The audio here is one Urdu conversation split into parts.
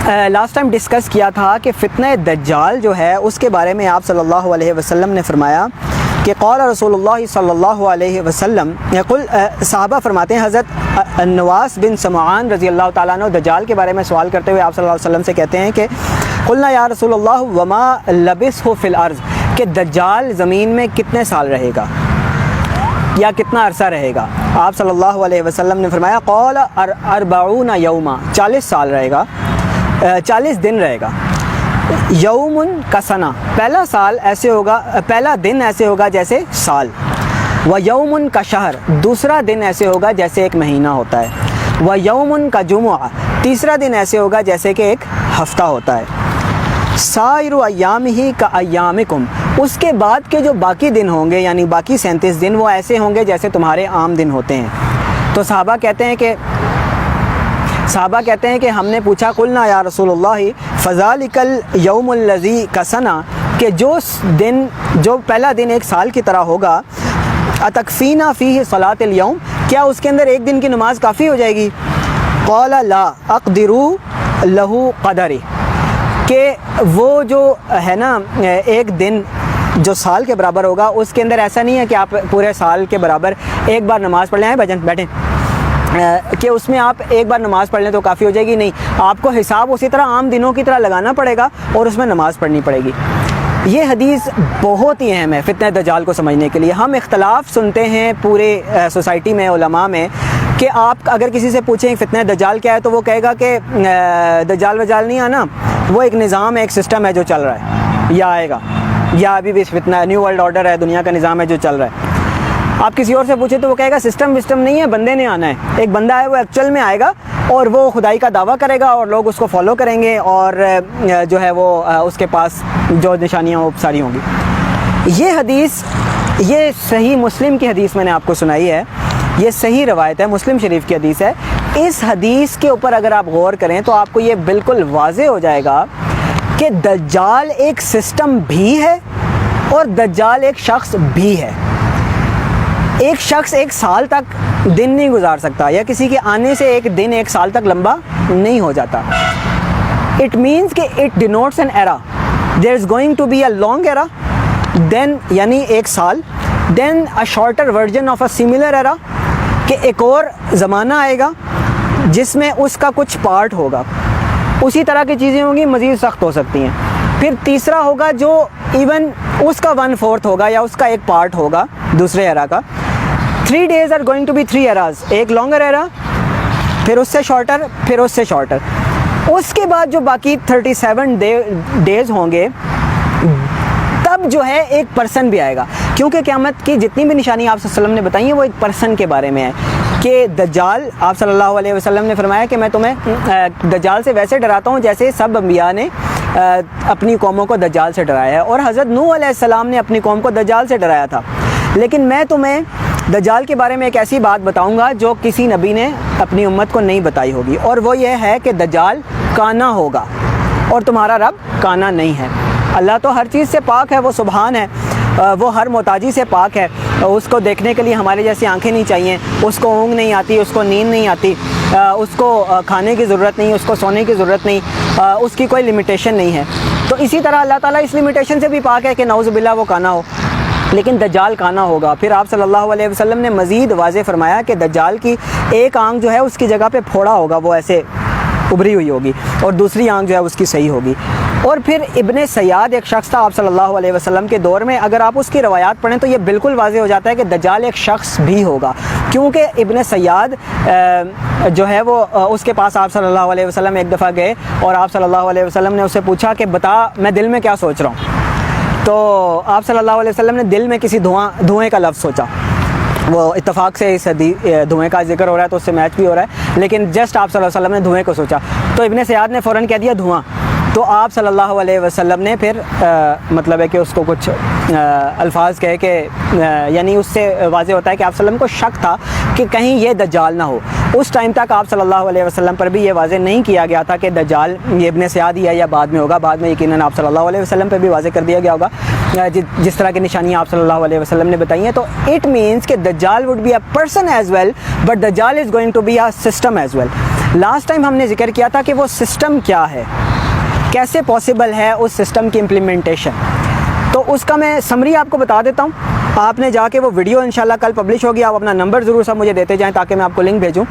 لاسٹ ٹائم ڈسکس کیا تھا کہ فتنہ دجال جو ہے اس کے بارے میں آپ صلی اللہ علیہ وسلم نے فرمایا کہ قال رسول اللہ صلی اللہ علیہ وسلم صحابہ فرماتے ہیں، حضرت نواس بن سمعان رضی اللہ تعالیٰ عنہ دجال کے بارے میں سوال کرتے ہوئے آپ صلی اللہ علیہ وسلم سے کہتے ہیں کہ قلنا یا رسول اللہ وما لبثہ فی الارض، کہ دجال زمین میں کتنے سال رہے گا یا کتنا عرصہ رہے گا؟ آپ صلی اللہ علیہ وسلم نے فرمایا قال 40 یوما، 40 سال رہے گا، 40 دن رہے گا۔ یوم کا سنہ، پہلا سال ایسے ہوگا، پہلا دن ایسے ہوگا جیسے سال، و یوم کا شہر، دوسرا دن ایسے ہوگا جیسے ایک مہینہ ہوتا ہے، و یوم کا جمعہ، تیسرا دن ایسے ہوگا جیسے کہ ایک ہفتہ ہوتا ہے، سائر ایامہ کا ایامکم، اس کے بعد کے جو باقی دن ہوں گے یعنی باقی 37 دن وہ ایسے ہوں گے جیسے تمہارے عام دن ہوتے ہیں۔ تو صحابہ کہتے ہیں کہ ہم نے پوچھا قلنا یا رسول اللہ فذالک الیوم الذی کا سنہ، کہ جو پہلا دن ایک سال کی طرح ہوگا، اتکفینا فیہ صلاۃ الیوم، کیا اس کے اندر ایک دن کی نماز کافی ہو جائے گی؟ قال لا اقدر لہ قدری، کہ وہ جو ہے نا ایک دن جو سال کے برابر ہوگا اس کے اندر ایسا نہیں ہے کہ آپ پورے سال کے برابر ایک بار نماز پڑھ لیں، آئے بھجن بیٹھیں، کہ اس میں آپ ایک بار نماز پڑھ لیں تو کافی ہو جائے گی، نہیں، آپ کو حساب اسی طرح عام دنوں کی طرح لگانا پڑے گا اور اس میں نماز پڑھنی پڑے گی۔ یہ حدیث بہت ہی اہم ہے فتنہ دجال کو سمجھنے کے لیے۔ ہم اختلاف سنتے ہیں پورے سوسائٹی میں، علماء میں، کہ آپ اگر کسی سے پوچھیں فتنہ دجال کیا ہے تو وہ کہے گا کہ دجال وجال نہیں آنا، وہ ایک نظام ہے، ایک سسٹم ہے جو چل رہا ہے یا آئے گا، یا ابھی بھی فتنہ نیو ورلڈ آرڈر ہے، دنیا کا نظام ہے جو چل رہا ہے۔ آپ کسی اور سے پوچھیں تو وہ کہے گا سسٹم وسٹم نہیں ہے، بندے نے آنا ہے، ایک بندہ ہے وہ ایکچوئل میں آئے گا اور وہ خدائی کا دعویٰ کرے گا اور لوگ اس کو فالو کریں گے اور جو ہے وہ اس کے پاس جو نشانیاں وہ ساری ہوں گی۔ یہ حدیث، یہ صحیح مسلم کی حدیث میں نے آپ کو سنائی ہے، یہ صحیح روایت ہے، مسلم شریف کی حدیث ہے۔ اس حدیث کے اوپر اگر آپ غور کریں تو آپ کو یہ بالکل واضح ہو جائے گا کہ دجال ایک سسٹم بھی ہے اور دجال ایک شخص بھی ہے۔ ایک شخص ایک سال تک دن نہیں گزار سکتا، یا کسی کے آنے سے ایک دن ایک سال تک لمبا نہیں ہو جاتا۔ اٹ مینس کہ it denotes an era, there is going to be a long era, then یعنی ایک سال، then a shorter version of a similar era, کہ ایک اور زمانہ آئے گا جس میں اس کا کچھ پارٹ ہوگا، اسی طرح کی چیزیں ہوں گی، مزید سخت ہو سکتی ہیں۔ پھر تیسرا ہوگا جو ایون اس کا 1/4 ہوگا یا اس کا ایک پارٹ ہوگا دوسرے ایرا کا۔ 3 days are going to be 3 eras، ایک لانگر ایرا، پھر اس سے شارٹر، پھر اس سے شارٹر۔ اس کے بعد جو باقی 37 days ہوں گے تب جو ہے ایک پرسن بھی آئے گا، کیونکہ قیامت کی جتنی بھی نشانی آپ صلی اللہ علیہ وسلم نے بتائی ہیں وہ ایک پرسن کے بارے میں ہے کہ دجال، آپ صلی اللہ علیہ وسلم نے فرمایا کہ میں تمہیں دجال سے ویسے ڈراتا ہوں جیسے سب انبیاء نے اپنی قوموں کو دجال سے ڈرایا ہے، اور حضرت نوح علیہ السلام نے اپنی قوم کو دجال سے ڈرایا تھا، لیکن میں تمہیں دجال کے بارے میں ایک ایسی بات بتاؤں گا جو کسی نبی نے اپنی امت کو نہیں بتائی ہوگی، اور وہ یہ ہے کہ دجال کانا ہوگا اور تمہارا رب کانا نہیں ہے۔ اللہ تو ہر چیز سے پاک ہے، وہ سبحان ہے، وہ ہر محتاجی سے پاک ہے، اس کو دیکھنے کے لیے ہمارے جیسی آنکھیں نہیں چاہیے، اس کو اونگ نہیں آتی، اس کو نیند نہیں آتی، اس کو کھانے کی ضرورت نہیں، اس کو سونے کی ضرورت نہیں، اس کی کوئی لمیٹیشن نہیں ہے۔ تو اسی طرح اللہ تعالیٰ اس لمیٹیشن سے بھی پاک ہے کہ نعوذ باللہ وہ کانا ہو، لیکن دجال کانا ہوگا۔ پھر آپ صلی اللہ علیہ وسلم نے مزید واضح فرمایا کہ دجال کی ایک آنکھ جو ہے اس کی جگہ پہ پھوڑا ہوگا، وہ ایسے ابھری ہوئی ہوگی، اور دوسری آنکھ جو ہے اس کی صحیح ہوگی۔ اور پھر ابن سیاد ایک شخص تھا آپ صلی اللہ علیہ وسلم کے دور میں، اگر آپ اس کی روایات پڑھیں تو یہ بالکل واضح ہو جاتا ہے کہ دجال ایک شخص بھی ہوگا، کیونکہ ابن سیاد جو ہے وہ اس کے پاس آپ صلی اللہ علیہ وسلم ایک دفعہ گئے اور آپ صلی اللہ علیہ وسلم نے اسے پوچھا کہ بتا میں دل میں کیا سوچ رہا ہوں، تو آپ صلی اللہ علیہ وسلم نے دل میں کسی دھوئیں کا لفظ سوچا، وہ اتفاق سے اس دھوئیں کا ذکر ہو رہا ہے تو اس سے میچ بھی ہو رہا ہے، لیکن جسٹ آپ صلی اللہ علیہ وسلم نے دھوئیں کو سوچا تو ابن سیاد نے فوراً کہہ دیا دھواں، تو آپ صلی اللہ علیہ وسلم نے پھر مطلب ہے کہ اس کو کچھ الفاظ کہے کہ یعنی اس سے واضح ہوتا ہے کہ آپ صلی اللہ علیہ وسلم کو شک تھا کہ کہیں یہ دجال نہ ہو۔ اس ٹائم تک آپ صلی اللہ علیہ وسلم پر بھی یہ واضح نہیں کیا گیا تھا کہ دجال یہ ابن سیاد ہی ہے یا بعد میں ہوگا، بعد میں یقیناً آپ صلی اللہ علیہ وسلم پہ بھی واضح کر دیا گیا ہوگا جس طرح کی نشانیاں آپ صلی اللہ علیہ وسلم نے بتائی ہیں۔ تو اٹ مینس کہ دجال would be a person as well but دجال is going to be a system as well. Last time ہم نے ذکر کیا تھا کہ وہ سسٹم کیا ہے, کیسے پاسبل ہے اس سسٹم کی امپلیمنٹیشن. تو اس کا میں سمری آپ کو بتا دیتا ہوں. آپ نے جا کے وہ ویڈیو انشاءاللہ کل پبلش ہوگی, آپ اپنا نمبر ضرور سب مجھے دیتے جائیں تاکہ میں آپ کو لنک بھیجوں.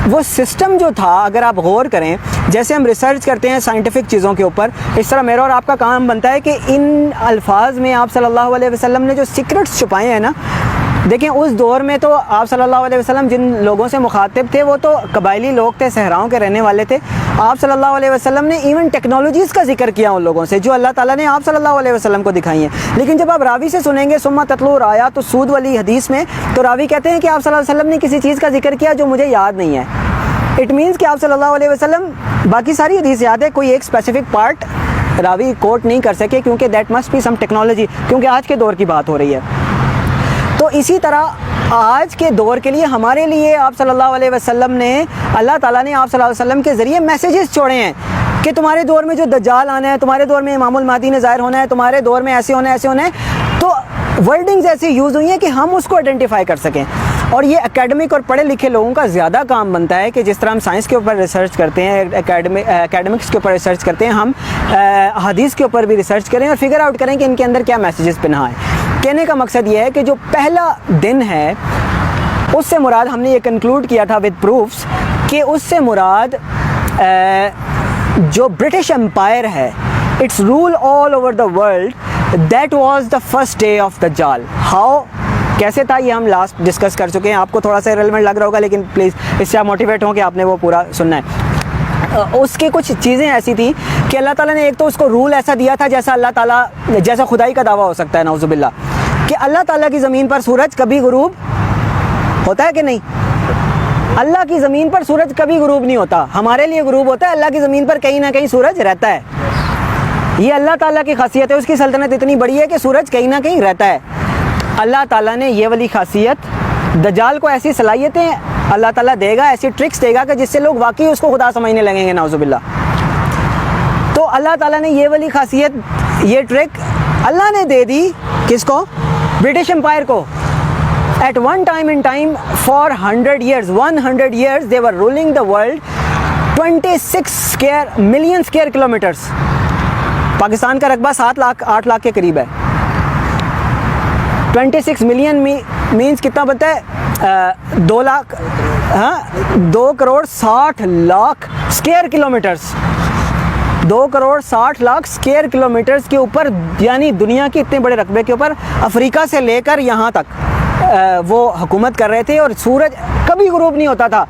وہ سسٹم جو تھا, اگر آپ غور کریں, جیسے ہم ریسرچ کرتے ہیں سائنٹیفک چیزوں کے اوپر, اس طرح میرا اور آپ کا کام بنتا ہے کہ ان الفاظ میں آپ صلی اللہ علیہ وسلم نے جو سیکرٹس چھپائے ہیں نا, دیکھیں اس دور میں تو آپ صلی اللہ علیہ وسلم جن لوگوں سے مخاطب تھے وہ تو قبائلی لوگ تھے, صحراؤں کے رہنے والے تھے. آپ صلی اللہ علیہ وسلم نے ایون ٹیکنالوجیز کا ذکر کیا ان لوگوں سے جو اللہ تعالیٰ نے آپ صلی اللہ علیہ وسلم کو دکھائی ہیں. لیکن جب آپ راوی سے سنیں گے ثم تتلو آیات السود والی حدیث میں, تو راوی کہتے ہیں کہ آپ صلی اللہ علیہ وسلم نے کسی چیز کا ذکر کیا جو مجھے یاد نہیں ہے. اٹ مینس کہ آپ صلی اللہ علیہ وسلم, باقی ساری حدیث یاد ہے, کوئی ایک اسپیسیفک پارٹ راوی کوٹ نہیں کر سکے کیونکہ that must be some technology, کیونکہ آج کے دور کی بات ہو رہی ہے. تو اسی طرح آج کے دور کے لیے ہمارے لیے آپ صلی اللہ علیہ وسلم نے, اللہ تعالیٰ نے آپ صلی اللہ علیہ وسلم کے ذریعے میسیجز چھوڑے ہیں کہ تمہارے دور میں جو دجال آنا ہے, تمہارے دور میں امام المہدی نے ظاہر ہونا ہے, تمہارے دور میں ایسے ہونا ہے, ایسے ہونا ہے. تو ورڈنگز ایسی یوز ہوئی ہیں کہ ہم اس کو آئیڈینٹیفائی کر سکیں. اور یہ اکیڈمک اور پڑھے لکھے لوگوں کا زیادہ کام بنتا ہے کہ جس طرح ہم سائنس کے اوپر ریسرچ کرتے ہیں, اکیڈمکس کے اوپر ریسرچ کرتے ہیں, ہم حدیث کے اوپر بھی ریسرچ کریں اور فگر آؤٹ کریں کہ ان کے اندر کیا میسیجز پنہا ہے. کہنے کا مقصد یہ ہے کہ جو پہلا دن ہے اس سے مراد, ہم نے یہ کنکلوڈ کیا تھا ود پروفس, کہ اس سے مراد جو برٹش امپائر ہے, it's rule all over the world, that was the first day of دجال. ہاؤ, کیسے تھا, یہ ہم لاسٹ ڈسکس کر چکے ہیں. آپ کو تھوڑا سا ریلیونٹ لگ رہا ہوگا, لیکن پلیز اس سے آپ موٹیویٹ ہوں کہ آپ نے وہ پورا سننا ہے. اس کی کچھ چیزیں ایسی تھیں کہ اللہ تعالیٰ نے ایک تو اس کو رول ایسا دیا تھا جیسا اللہ تعالیٰ, جیسا خدائی کا دعویٰ ہو سکتا ہے نعوذ باللہ, کہ اللہ تعالیٰ کی زمین پر سورج کبھی غروب ہوتا ہے کہ نہیں. اللہ کی زمین پر سورج کبھی غروب نہیں ہوتا, ہمارے لیے غروب ہوتا ہے, اللہ کی زمین پر کہیں نہ کہیں سورج رہتا ہے. یہ اللہ تعالیٰ کی خاصیت ہے, اس کی سلطنت اتنی بڑی ہے کہ سورج کہیں نہ کہیں رہتا ہے. اللہ تعالیٰ نے یہ والی خاصیت, دجال کو ایسی صلاحیتیں اللہ تعالیٰ دے گا, ایسی ٹرکس دے گا کہ جس سے لوگ واقعی اس کو خدا سمجھنے لگیں گے نعوذ باللہ. تو اللہ تعالیٰ نے یہ والی خاصیت, یہ ٹرک اللہ نے دے دی کس کو, برٹش امپائر کو. At one time in time for 100 years they were ruling the world 26 million square kilometers. Pakistan کا رقبہ 8 لاکھ کے قریب ہے. 26 ملین مینس کتنا بنتا ہے, 2 lakh, 2 crore 60 lakh square kilometres. 2 crore 60 lakh square kilometres کے اوپر, یعنی دنیا کے اتنے بڑے رقبے کے اوپر افریقہ سے لے کر یہاں تک وہ حکومت کر رہے تھے. اور سورج کبھی غروب نہیں ہوتا تھا.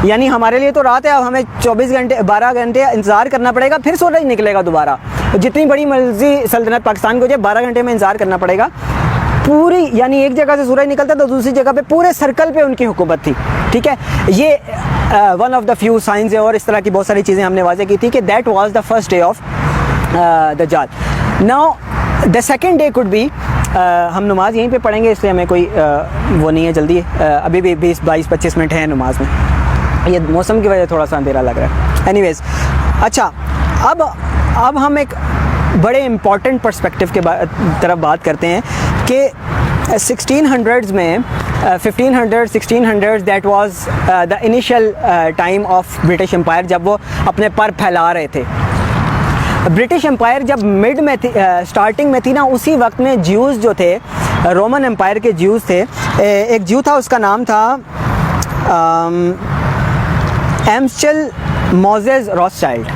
یعنی ہمارے لیے تو رات ہے, اب ہمیں 12 گھنٹے انتظار کرنا پڑے گا, پھر سورج نکلے گا دوبارہ. جتنی بڑی مرضی سلطنت پاکستان کو جو 12 گھنٹے میں انتظار کرنا پڑے گا پوری, یعنی ایک جگہ سے سورج نکلتا تو دوسری جگہ پہ پورے سرکل پہ ان کی حکومت تھی. ٹھیک ہے, یہ one of the few signs ہے. اور اس طرح کی بہت ساری چیزیں ہم نے واضح کی تھی کہ that was the first day of دجال. Now the second day could be, ہم نماز یہیں پہ پڑھیں گے اس لیے ہمیں کوئی وہ نہیں ہے جلدی, ابھی بھی 20-22-25 منٹ ہیں نماز میں. یہ موسم کی وجہ تھوڑا سا اندھیرا لگ رہا ہے. اینی ویز, اچھا اب ہم ایک بڑے امپورٹنٹ پرسپیکٹیو کے طرف بات کرتے ہیں کہ 1600s میں 1500 that was the initial time of British umpire, جب وہ اپنے پر پھیلا رہے تھے. برٹش امپائر جب مڈ میں تھی, اسٹارٹنگ میں تھی نا, اسی وقت میں جیوز جو تھے, رومن امپائر کے جیوز تھے. ایک جیو تھا, اس کا نام تھا ایمسچل موزیز راسچائلڈ.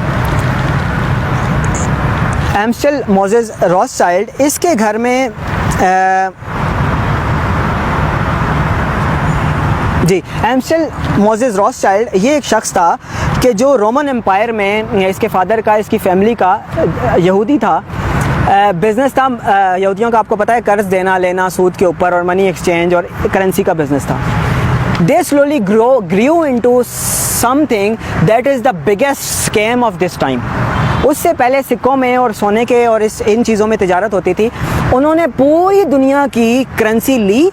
ایمسچل موزیز راسچائلڈ, اس کے گھر میں جی ایمسچل موزیز راسچائلڈ یہ ایک شخص تھا کہ جو رومن امپائر میں, اس کے فادر کا, اس کی فیملی کا, یہودی تھا. بزنس تھا یہودیوں کا, آپ کو پتہ ہے, قرض دینا لینا سود کے اوپر, اور منی ایکسچینج اور کرنسی کا بزنس تھا. They slowly grew into something that is the biggest scam of this time. اس سے پہلے سکوں میں اور سونے کے اور ان چیزوں میں تجارت ہوتی تھی. انہوں نے پوری دنیا کی کرنسی لی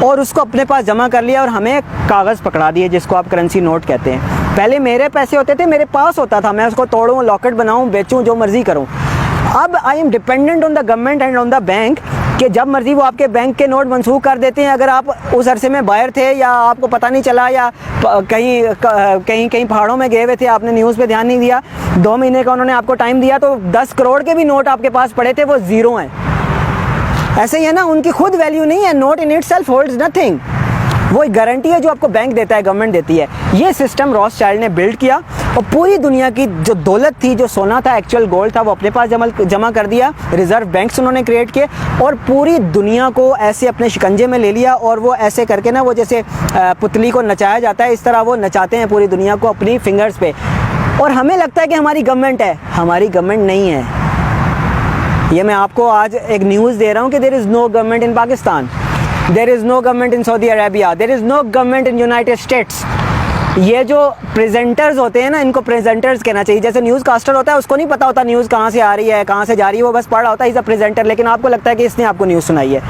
اور اس کو اپنے پاس جمع کر لیا اور ہمیں کاغذ پکڑا دیے جس کو آپ کرنسی نوٹ کہتے ہیں. پہلے میرے پیسے ہوتے تھے, میرے پاس ہوتا تھا, میں اس کو توڑوں, لاکٹ بناؤں, بیچوں, جو مرضی کروں. اب I am dependent on the government and on the bank کہ جب مرضی وہ آپ کے بینک کے نوٹ منسوخ کر دیتے ہیں. اگر آپ اس عرصے میں باہر تھے یا آپ کو پتہ نہیں چلا یا کہیں پہاڑوں میں گئے ہوئے تھے, آپ نے نیوز پہ دھیان نہیں دیا, 2 مہینے کا انہوں نے آپ کو ٹائم دیا, تو 10 کروڑ کے بھی نوٹ آپ کے پاس پڑے تھے, وہ زیرو ہیں. ایسے ہی ہے نا, ان کی خود ویلیو نہیں ہے. Not in itself holds nothing. وہ ایک گارنٹی ہے جو آپ کو بینک دیتا ہے, گورنمنٹ دیتی ہے. یہ سسٹم راس چائلڈ نے بلڈ کیا اور پوری دنیا کی جو دولت تھی, جو سونا تھا, ایکچوئل گولڈ تھا, وہ اپنے پاس جمع کر دیا. ریزرو بینکس انہوں نے کریٹ کیے اور پوری دنیا کو ایسے اپنے شکنجے میں لے لیا. اور وہ ایسے کر کے نا, وہ جیسے پتلی کو نچایا جاتا ہے, اس طرح وہ نچاتے ہیں پوری دنیا کو اپنی فنگرز پہ. اور ہمیں لگتا ہے کہ ہماری گورنمنٹ ہے, ہماری گورنمنٹ نہیں ہے. یہ میں آپ کو آج ایک نیوز دے رہا ہوں کہ دیر از نو گورنمنٹ ان پاکستان, دیر از نو گورنمنٹ ان سعودی عربیہ, دیر از نو گورنمنٹ ان یونائٹیڈ اسٹیٹس. یہ جو پریزنٹرز ہوتے ہیں نا, ان کو پریزنٹرز کہنا چاہیے. جیسے نیوز کاسٹر ہوتا ہے, اس کو نہیں پتا ہوتا نیوز کہاں سے آ رہی ہے, کہاں سے جا رہی ہے, وہ بس پڑھ رہا ہوتا ہے, از اے پریزنٹر, لیکن آپ کو لگتا ہے کہ اس نے آپ کو نیوز سنائی ہے.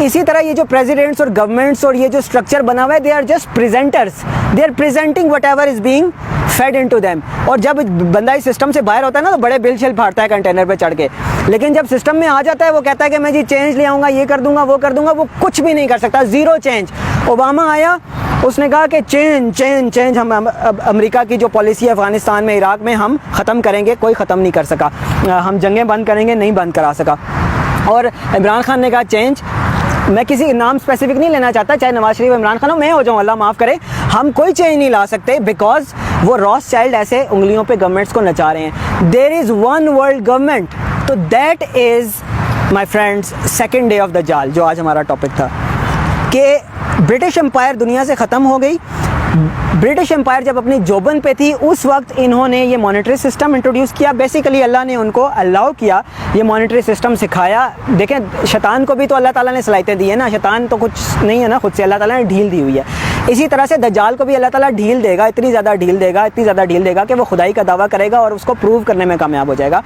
اسی طرح یہ جو پریزیڈنٹس اور گورنمنٹس اور یہ جو اسٹرکچر بنا ہوا ہے, they are just presenters, they are presenting whatever is being fed into them. اور جب بندہ اس سسٹم سے باہر ہوتا ہے نا, تو بڑے بل شل پھاڑتا ہے کنٹینر پہ چڑھ کے. لیکن جب سسٹم میں آ جاتا ہے, وہ کہتا ہے کہ میں جی چینج لے آؤں گا, یہ کر دوں گا, وہ کر دوں گا. وہ کچھ بھی نہیں کر سکتا, زیرو چینج. اوباما آیا, اس نے کہا کہ چینج ہم امریکہ کی جو پالیسی ہے افغانستان میں, عراق میں, ہم ختم کریں گے. کوئی ختم نہیں کر سکا. ہم جنگیں بند کریں گے, نہیں بند کرا سکا. اور عمران خان نے کہا چینج. میں کسی نام اسپیسیفک نہیں لینا چاہتا, چاہے نواز شریف, عمران خان ہو, میں ہو جاؤں, اللہ معاف کرے. ہم کوئی چینج نہیں لا سکتے بیکاز وہ راس چائلڈ ایسے انگلیوں پہ گورنمنٹس کو نچا رہے ہیں. دیر از ون ورلڈ گورنمنٹ. تو that is my friends second day of دجال, جو آج ہمارا ٹاپک تھا, کہ برٹش امپائر دنیا سے ختم ہو گئی. برٹش امپائر جب اپنی جوبن پہ تھی, اس وقت انہوں نے یہ مانیٹری سسٹم انٹروڈیوس کیا. بیسیکلی اللہ نے ان کو الاؤ کیا, یہ مانیٹری سسٹم سکھایا. دیکھیں, شیطان کو بھی تو اللہ تعالیٰ نے صلاحیتیں دی ہیں نا, شیطان تو کچھ نہیں ہے نا, خود سے اللہ تعالیٰ نے ڈھیل دی ہوئی ہے. اسی طرح سے دجال کو بھی اللہ تعالیٰ ڈھیل دے گا, اتنی زیادہ ڈھیل دے گا کہ وہ خدائی کا دعویٰ کرے گا اور اس کو پروو کرنے میں کامیاب ہو جائے گا.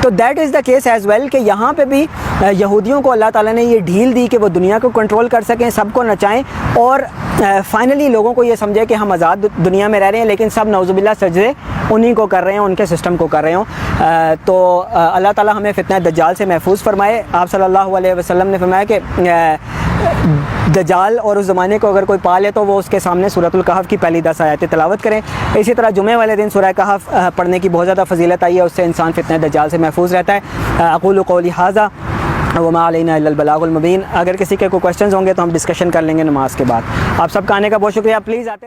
تو that is the case as well, کہ یہاں پہ بھی یہودیوں کو اللہ تعالیٰ نے یہ ڈھیل دی کہ وہ دنیا کو کنٹرول کر سکیں, سب کو نچائیں, اور فائنلی لوگوں کو یہ سمجھے کہ ہم آزاد دنیا میں رہ رہے ہیں, لیکن سب نعوذ باللہ سجدے انہی کو کر رہے ہیں, ان کے سسٹم کو کر رہے ہوں. تو اللہ تعالیٰ ہمیں فتنہ دجال سے محفوظ فرمائے. آپ صلی اللہ علیہ وسلم نے فرمایا کہ دجال اور اس زمانے کو اگر کوئی پالے تو وہ اس کے سامنے سورۃ الکہف کی پہلی 10 آیتیں تلاوت کریں. اسی طرح جمعے والے دن سورہ کہف پڑھنے کی بہت زیادہ فضیلت آئی ہے, اس سے انسان فتنہ دجال سے محفوظ رہتا ہے. اقول قولی ھذا وما علینا الا البلاغ المبین. اگر کسی کے کوئی کویسچنز ہوں گے تو ہم ڈسکشن کر لیں گے نماز کے بعد. آپ سب کا آنے کا بہت شکریہ. پلیز آتے